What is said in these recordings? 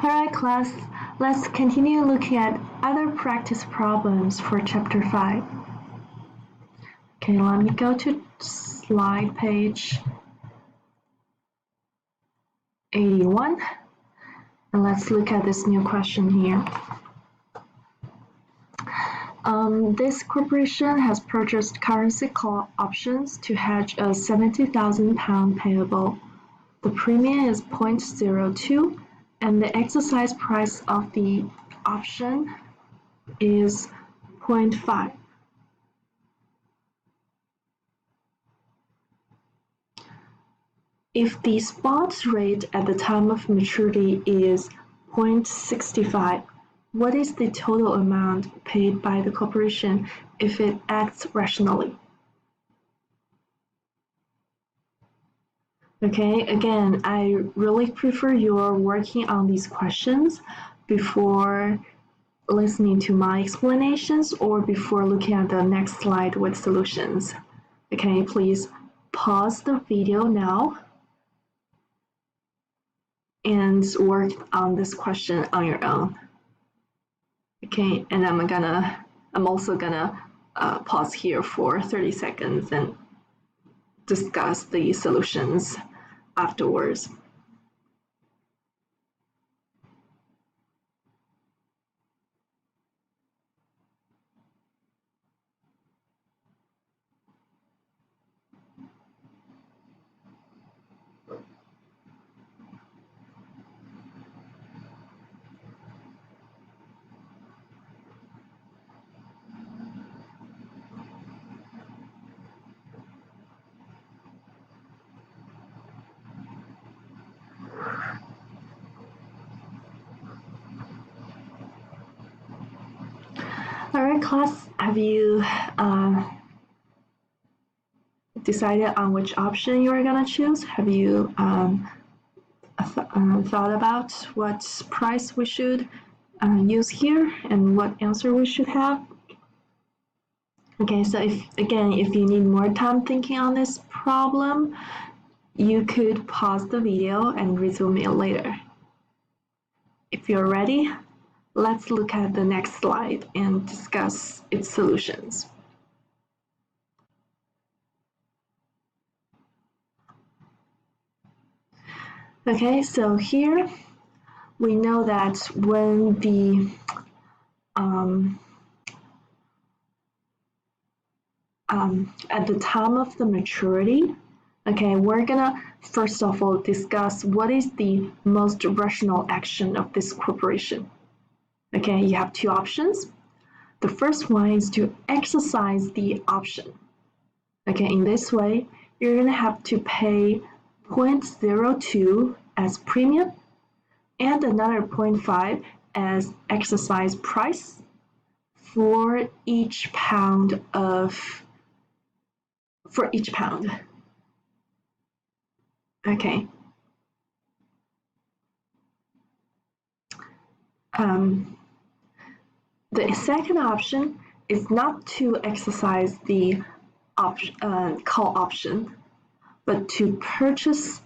Alright class, let's continue looking at other practice problems for chapter 5. Okay, let me go to slide page 81 and let's look at this new question here. This corporation has purchased currency call options to hedge a £70,000 payable. The premium is 0.02 and the exercise price of the option is 0.5. If the spot rate at the time of maturity is 0.65, what is the total amount paid by the corporation if it acts rationally? Okay, again, I really prefer you're working on these questions before listening to my explanations or before looking at the next slide with solutions. Okay, please pause the video now and work on this question on your own. Okay, and I'm also gonna pause here for 30 seconds and discuss the solutions afterwards. Alright class, have you decided on which option you are gonna choose? Have you thought about what price we should use here and what answer we should have? Okay, so if you need more time thinking on this problem, you could pause the video and resume it later. If you're ready, let's look at the next slide and discuss its solutions. Okay, so here we know that when the at the time of the maturity, okay, we're gonna first of all discuss what is the most rational action of this corporation. Okay, you have two options. The first one is to exercise the option. Okay, in this way, you're gonna have to pay 0.02 as premium and another 0.5 as exercise price for each pound. Okay. The second option is not to exercise the call option, but to purchase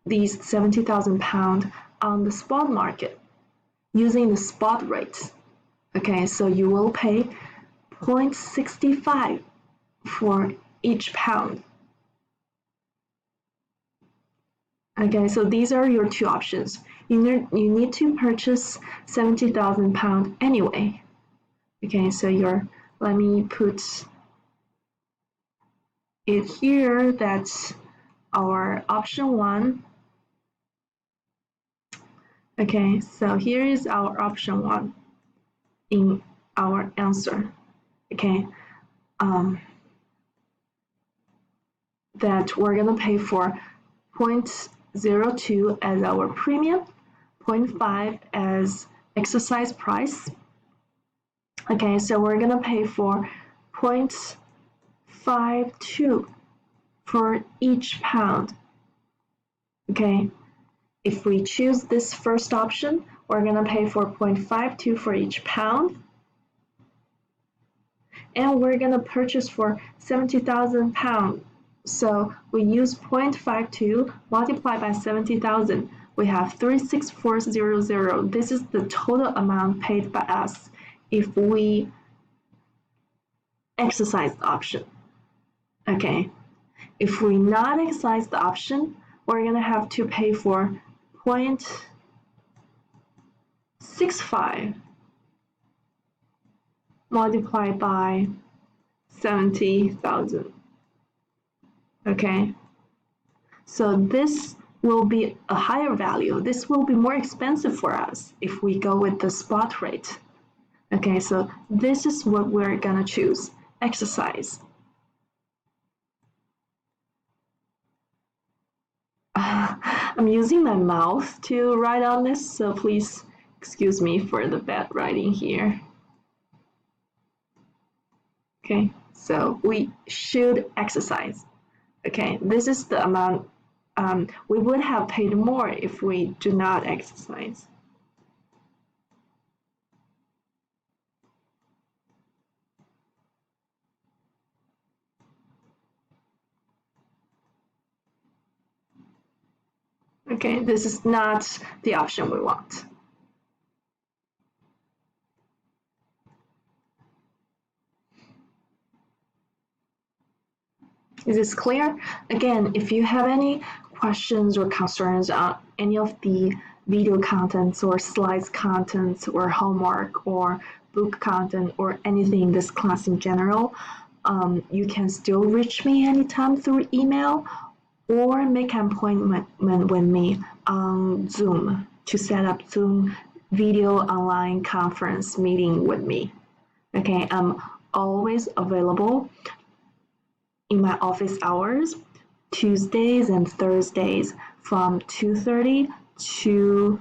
these £70,000 on the spot market using the spot rate. Okay, so you will pay 0.65 for each pound. Okay, so these are your two options. You need to purchase £70,000 anyway. Okay, so let me put it here. That's our option 1. Okay, so here is our option 1 in our answer. Okay, that we're gonna pay for 0.02 as our premium, 0.5 as exercise price. Okay, so we're gonna pay for 0.52 for each pound. Okay, if we choose this first option, we're gonna pay for 0.52 for each pound. And we're gonna purchase for £70,000. So we use 0.52 multiplied by 70,000, we have 36400. This is the total amount paid by us if we exercise the option. Okay, if we not exercise the option, we're gonna have to pay for 0.65 multiplied by 70,000. Okay, so this will be a higher value. This will be more expensive for us if we go with the spot rate. Okay, so this is what we're gonna choose, exercise. I'm using my mouth to write on this, so please excuse me for the bad writing here. Okay, so we should exercise. Okay, this is the amount we would have paid more if we do not exercise. Okay, this is not the option we want. Is this clear? Again, if you have any questions or concerns on any of the video contents or slides contents or homework or book content or anything in this class in general, you can still reach me anytime through email or make an appointment with me on Zoom to set up Zoom video online conference meeting with me. Okay, I'm always available in my office hours, Tuesdays and Thursdays from 2:30 to,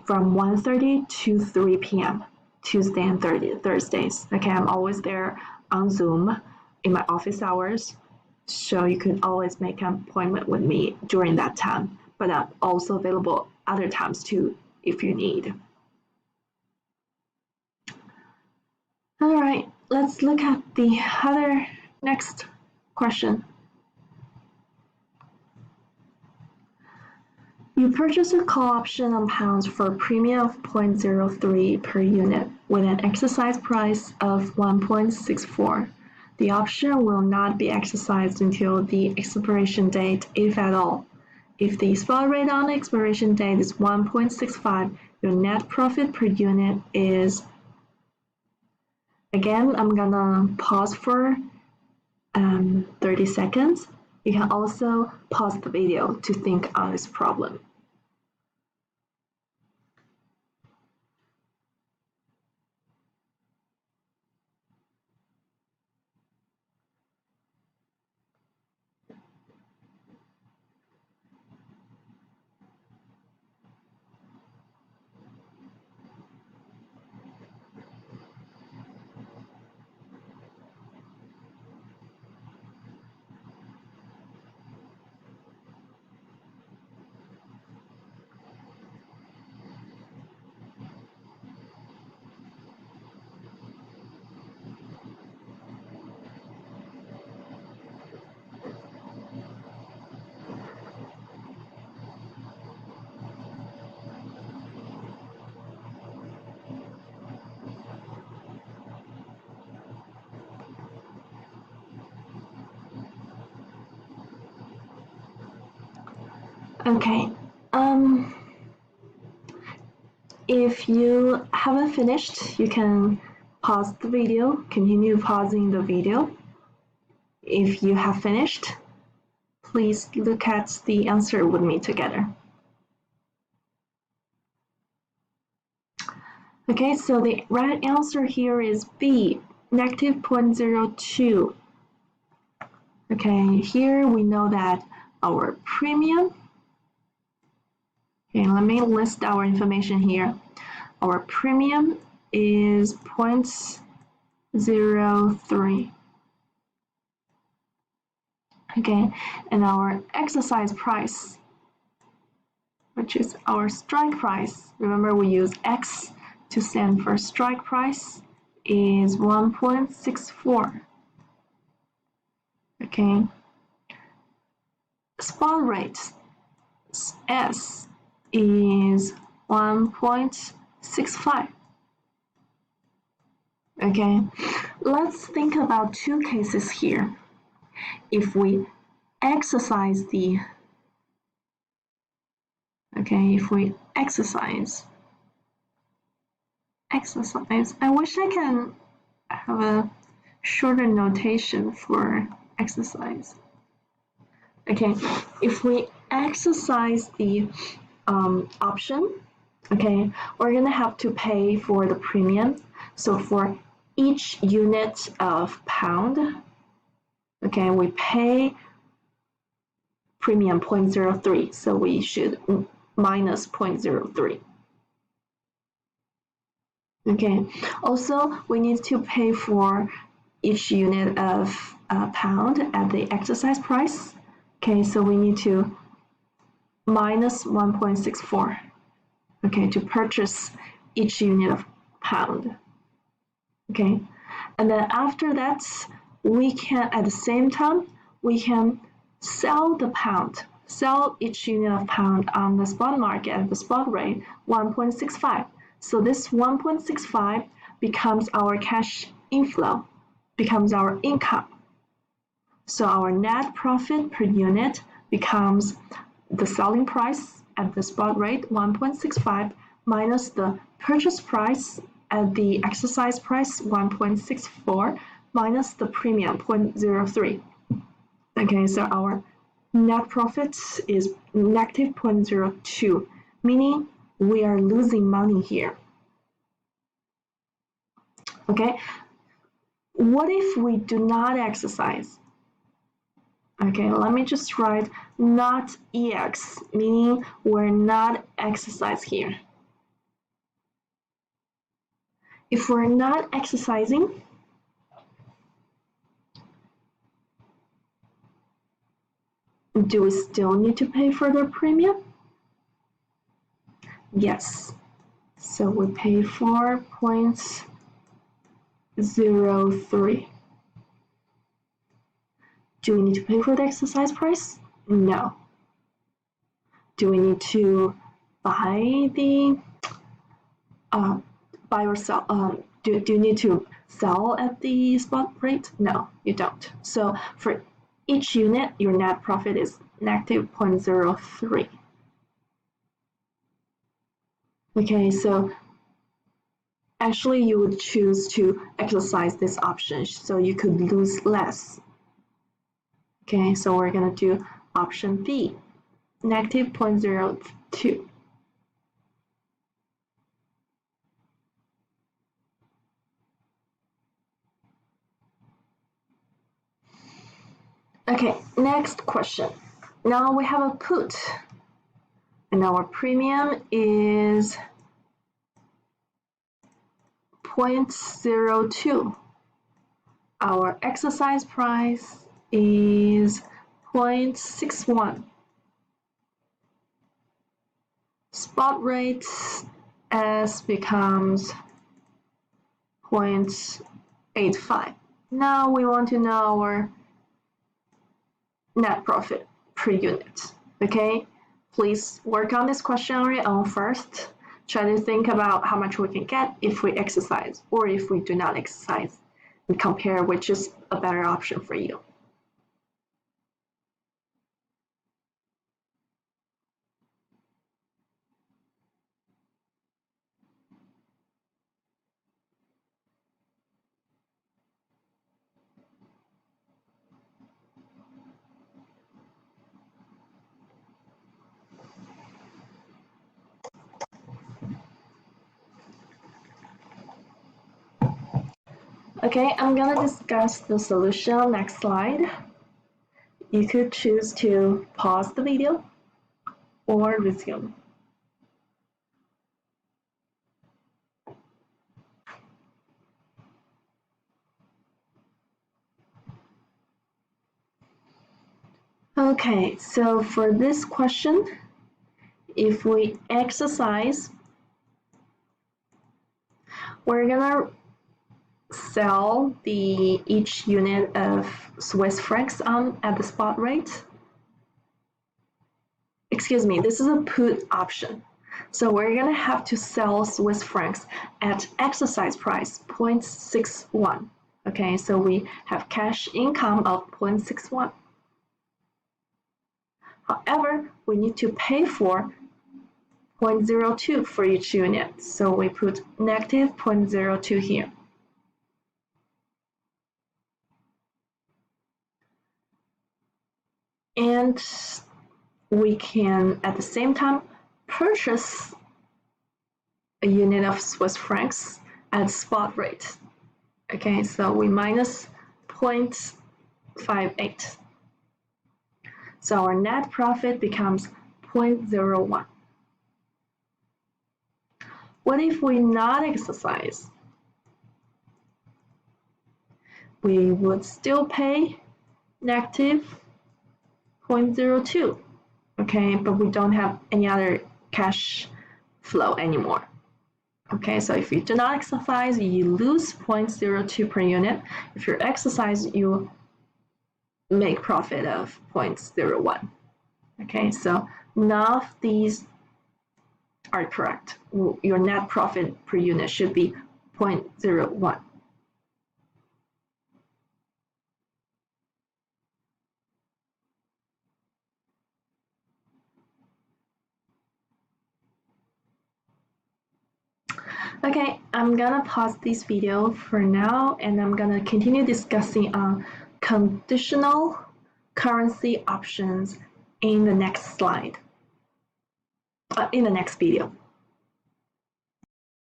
from 1:30 to 3 p.m. Tuesday and Thursdays. Okay, I'm always there on Zoom in my office hours, so you can always make an appointment with me during that time. But I'm also available other times too if you need. All right, let's look at the other next question. You purchase a call option on pounds for a premium of 0.03 per unit with an exercise price of 1.64. The option will not be exercised until the expiration date, if at all. If the spot rate on the expiration date is 1.65, your net profit per unit is, again, I'm gonna pause for 30 seconds. You can also pause the video to think on this problem. Okay, if you haven't finished, you can pause the video, continue pausing the video. If you have finished, please look at the answer with me together. Okay, so the right answer here is B, negative 0.02. Okay, here we know that our premium, okay, let me list our information here. Our premium is 0.03. Okay, and our exercise price, which is our strike price, remember we use X to stand for strike price, is 1.64. Okay, spot rate. S is 1.65. Okay, let's think about two cases here. If we exercise if we exercise, I wish I can have a shorter notation for exercise. Okay, if we exercise the option, okay, we're gonna have to pay for the premium. So for each unit of pound, okay, we pay premium 0.03, so we should minus 0.03. Okay, also we need to pay for each unit of pound at the exercise price. Okay, so we need to minus 1.64, okay, to purchase each unit of pound. Okay, and then after that, we can, at the same time, we can sell the pound, sell each unit of pound on the spot market at the spot rate 1.65. So this 1.65 becomes our cash inflow, becomes our income. So our net profit per unit becomes the selling price at the spot rate 1.65 minus the purchase price at the exercise price 1.64 minus the premium 0.03. Okay, so our net profit is negative 0.02, meaning we are losing money here. Okay, what if we do not exercise? Okay, let me just write not EX, meaning we're not exercise here. If we're not exercising, do we still need to pay for the premium? Yes. So we pay 4.03. Do we need to pay for the exercise price? No. Do we need to buy or sell? Do you need to sell at the spot rate? No, you don't. So for each unit, your net profit is negative 0.03. Okay, so actually you would choose to exercise this option so you could lose less. Okay, so we're gonna do option B, negative 0.02. Okay, next question. Now we have a put, and our premium is 0.02. Our exercise price is 0.61. Spot rate S becomes 0.85. Now we want to know our net profit per unit. Okay, please work on this question on your own first. Try to think about how much we can get if we exercise or if we do not exercise, and compare which is a better option for you. Okay, I'm gonna discuss the solution next slide. You could choose to pause the video or resume. Okay, so for this question, if we exercise, we're gonna sell each unit of Swiss francs at the spot rate. excuse me, this is a put option. So we're gonna have to sell Swiss francs at exercise price 0.61. Okay, so we have cash income of 0.61. However, we need to pay for 0.02 for each unit. So we put negative 0.02 here. And we can, at the same time, purchase a unit of Swiss francs at spot rate. Okay, so we minus 0.58. So our net profit becomes 0.01. What if we not exercise? We would still pay negative 0.02. Okay, but we don't have any other cash flow anymore. Okay, so if you do not exercise, you lose 0.02 per unit. If you exercise, you make profit of 0.01. Okay, so none of these are correct. Your net profit per unit should be 0.01. Okay, I'm gonna pause this video for now, and I'm gonna continue discussing on conditional currency options in the next slide, in the next video.